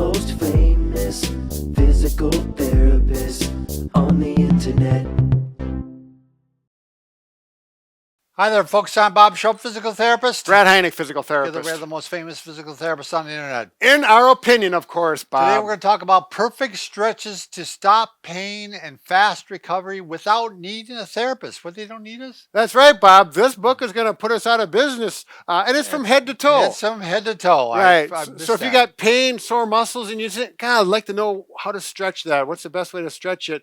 most famous physical therapist on the internet. Hi there, folks. I'm Bob Shope, physical therapist. Brad Heineck, physical therapist. We're the most famous physical therapists on the internet. In our opinion, of course, Bob. Today we're going to talk about perfect stretches to stop pain and fast recovery without needing a therapist. What, they don't need us? That's right, Bob. This book is going to put us out of business, and it's from head to toe. It's from head to toe. Right. So if you got pain, sore muscles, and you say, God, I'd like to know how to stretch that. What's the best way to stretch it?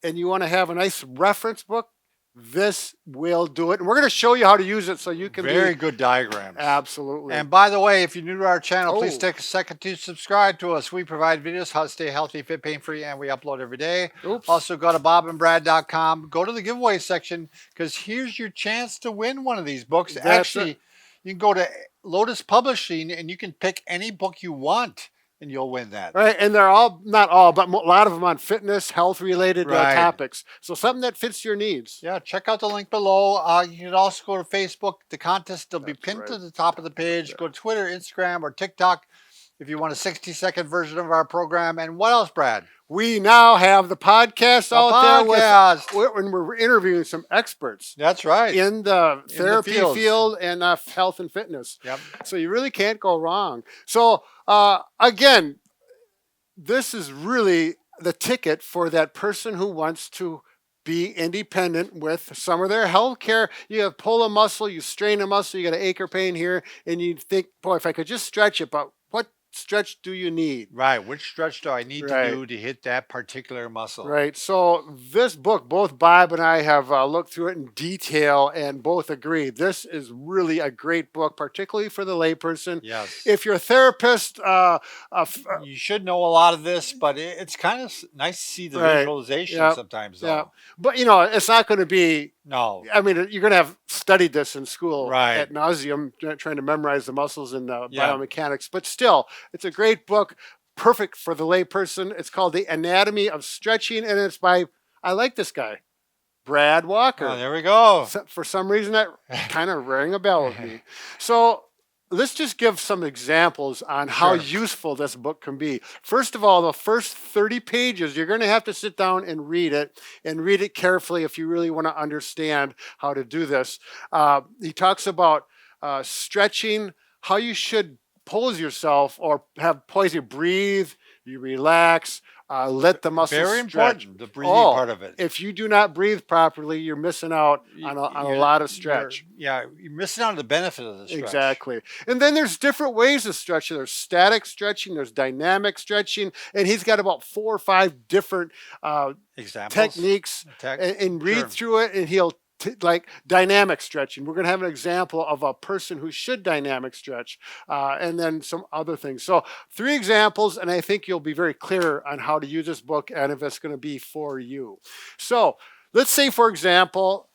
And you want to have a nice reference book, this will do it. And we're going to show you how to use it so you can Very good diagrams. Absolutely. And by the way, if you're new to our channel, please take a second to subscribe to us. We provide videos how to stay healthy, fit, pain-free, and we upload every day. Also, go to bobandbrad.com. Go to the giveaway section because here's your chance to win one of these books. Actually, you can go to Lotus Publishing and you can pick any book you want. And you'll win that. Right, and they're all, not all, but a lot of them on fitness, health-related topics. So something that fits your needs. Yeah, check out the link below. You can also go to Facebook. The contest will be pinned to the top of the page. Go to Twitter, Instagram, or TikTok if you want a 60-second version of our program. And what else, Brad? We now have the podcast out there when we're interviewing some experts. That's right. In the therapy field and health and fitness. Yep. So you really can't go wrong. So again, this is really the ticket for that person who wants to be independent with some of their health care. You have pull a muscle, you strain a muscle, you got an ache or pain here, and you think, boy, if I could just stretch it, but what stretch do you need? Right. Which stretch do I need to do to hit that particular muscle? Right. So this book, both Bob and I have looked through it in detail and both agree. This is really a great book, particularly for the layperson. Yes. If you're a therapist, you should know a lot of this, but it's kind of nice to see the visualization sometimes. Yeah. But, you know, it's not going to be. No. I mean, you're going to have studied this in school ad nauseum, trying to memorize the muscles and the biomechanics. But still, it's a great book, perfect for the layperson. It's called The Anatomy of Stretching, and it's by, I like this guy, Brad Walker. Oh, there we go. For some reason, that kind of rang a bell with me. So let's just give some examples on how useful this book can be. First of all, the first 30 pages, you're going to have to sit down and read it carefully if you really want to understand how to do this. He talks about stretching, how you should pose yourself or have poise. You breathe, you relax, let the muscles Very stretch. important, the breathing part of it. If you do not breathe properly, you're missing out on a lot of stretch. You're missing out on the benefit of the stretch. Exactly. And then there's different ways of stretching. There's static stretching, there's dynamic stretching, and he's got about 4 or 5 different techniques. And read through it, and he'll like dynamic stretching. We're going to have an example of a person who should dynamic stretch, and then some other things. So 3 examples, and I think you'll be very clear on how to use this book and if it's going to be for you. So let's say, for example,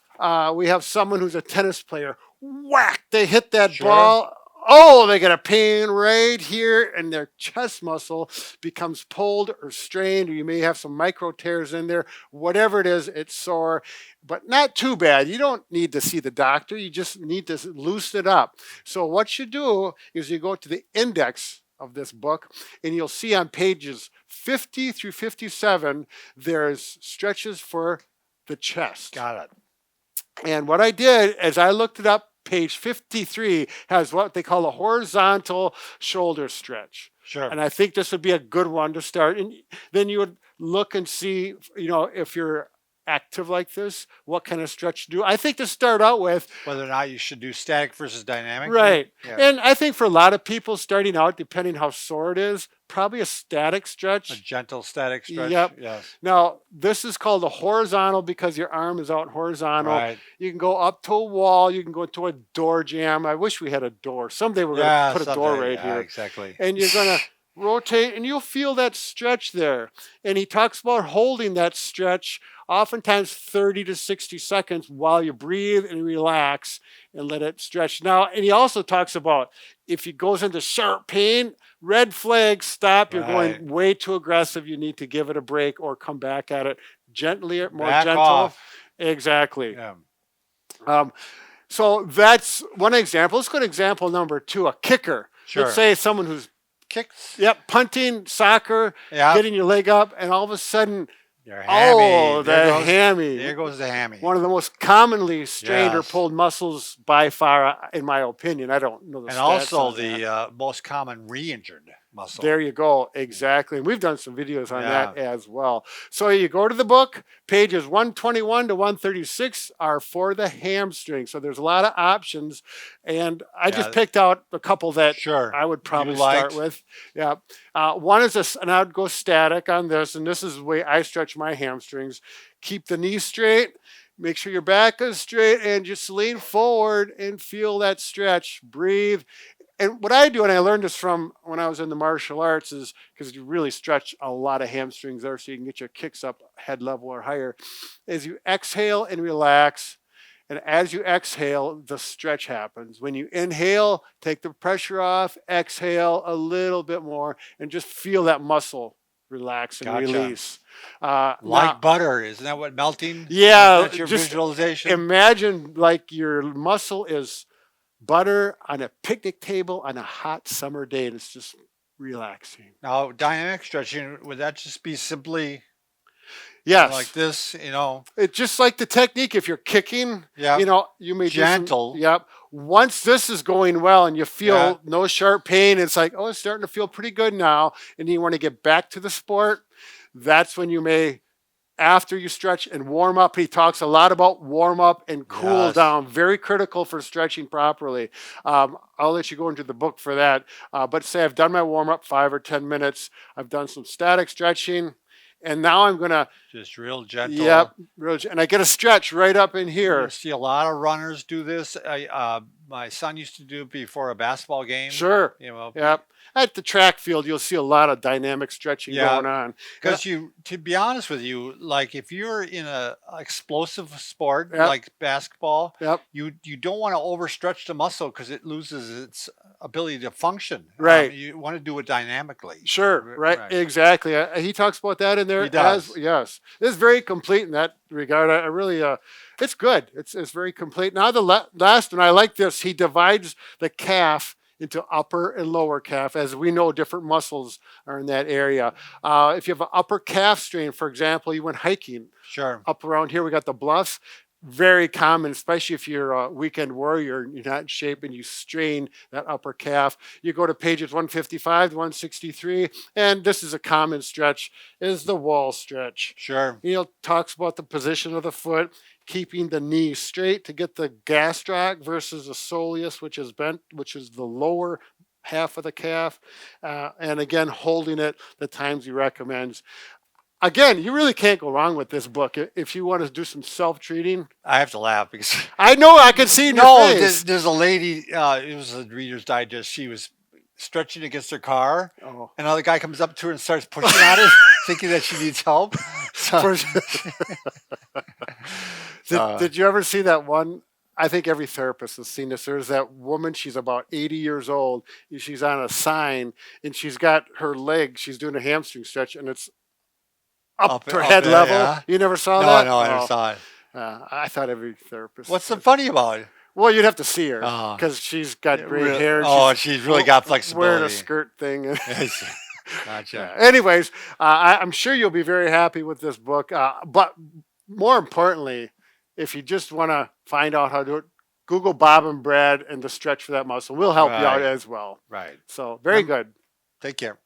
we have someone who's a tennis player. Whack! They hit that ball. Oh, they get a pain right here, and their chest muscle becomes pulled or strained, or you may have some micro tears in there. Whatever it is, it's sore, but not too bad. You don't need to see the doctor. You just need to loosen it up. So what you do is you go to the index of this book, and you'll see on pages 50 through 57, there's stretches for the chest. Got it. And what I did is I looked it up. Page 53 has what they call a horizontal shoulder stretch. Sure. And I think this would be a good one to start. And then you would look and see, you know, if you're active like this, what kind of stretch to do. I think to start out with, whether or not you should do static versus dynamic. Right. Yeah. And I think for a lot of people starting out, depending how sore it is, probably a static stretch. A gentle static stretch. Yep. Yes. Now, this is called a horizontal because your arm is out horizontal. Right. You can go up to a wall. You can go to a door jamb. I wish we had a door. Someday we're going to put a door right here. Exactly. And you're going to rotate, and you'll feel that stretch there. And he talks about holding that stretch oftentimes 30 to 60 seconds while you breathe and relax and let it stretch. Now, and he also talks about if it goes into sharp pain, red flag, stop. You're going way too aggressive. You need to give it a break or come back at it gently, more gentle. Off. Exactly. Yeah. So that's one example. Let's go to example number 2, a kicker. Sure. Let's say someone who's kicks. Yep, punting, soccer, getting your leg up, and all of a sudden, your hammy. Oh, the hammy. There goes the hammy. One of the most commonly strained or pulled muscles by far, in my opinion. I don't know the and stats also on the that. most common re-injured muscle. There you go. Exactly. And we've done some videos on that as well. So you go to the book, pages 121 to 136 are for the hamstring. So there's a lot of options. And I just picked out a couple that I would probably start with. Yeah. One is this, and I would go static on this. And this is the way I stretch my hamstrings. Keep the knee straight. Make sure your back is straight and just lean forward and feel that stretch. Breathe. And what I do, and I learned this from when I was in the martial arts, is because you really stretch a lot of hamstrings there so you can get your kicks up head level or higher, is you exhale and relax. And as you exhale, the stretch happens. When you inhale, take the pressure off, exhale a little bit more, and just feel that muscle relax and release. Like now, butter, isn't that what melting? Yeah. That's your visualization? Imagine like your muscle is butter on a picnic table on a hot summer day, and it's just relaxing. Now, dynamic stretching, would that just be simply like this, It's just like the technique. If you're kicking, you may gentle. Once this is going well and you feel no sharp pain, it's like, oh, it's starting to feel pretty good now, and you want to get back to the sport, that's when you may, after you stretch and warm up. He talks a lot about warm up and cool down. Very critical for stretching properly. I'll let you go into the book for that. But say I've done my warm up 5 or 10 minutes. I've done some static stretching. And now I'm going to... Just real gentle. Yep. And I get a stretch right up in here. You see a lot of runners do this. My son used to do it before a basketball game. Sure. Yep. At the track field, you'll see a lot of dynamic stretching going on. Because to be honest with you, like if you're in a explosive sport like basketball, you don't want to overstretch the muscle because it loses its ability to function. Right. You want to do it dynamically. Sure. Right. Exactly. He talks about that in there. He does. Yes. It's very complete in that regard. I really, it's good. It's very complete. Now the last one, I like this. He divides the calf into upper and lower calf. As we know, different muscles are in that area. If you have an upper calf strain, for example, you went hiking. Sure. Up around here, we got the bluffs. Very common, especially if you're a weekend warrior and you're not in shape and you strain that upper calf. You go to pages 155 to 163, and this is a common stretch, is the wall stretch. Sure. Talks about the position of the foot, keeping the knee straight to get the gastroc versus the soleus, which is bent, which is the lower half of the calf. And again, holding it the times he recommends. Again, you really can't go wrong with this book. If you want to do some self-treating. I have to laugh because I know I can see in your face. There's a lady, it was a Reader's Digest. She was stretching against her car. And another guy comes up to her and starts pushing on her, thinking that she needs help. So, did you ever see that one? I think every therapist has seen this. There's that woman, she's about 80 years old. She's on a sign, and she's got her leg. She's doing a hamstring stretch, and it's up to her head level. Yeah. You never saw that? No, I never saw it. I thought every therapist. What's so funny about it? Well, you'd have to see her because she's got gray hair. She's really got flexibility. Wearing a skirt thing. Gotcha. Anyways, I'm sure you'll be very happy with this book. But more importantly, if you just want to find out how to do it, Google Bob and Brad and the stretch for that muscle. We'll help you out as well. Right. So very good. Take care.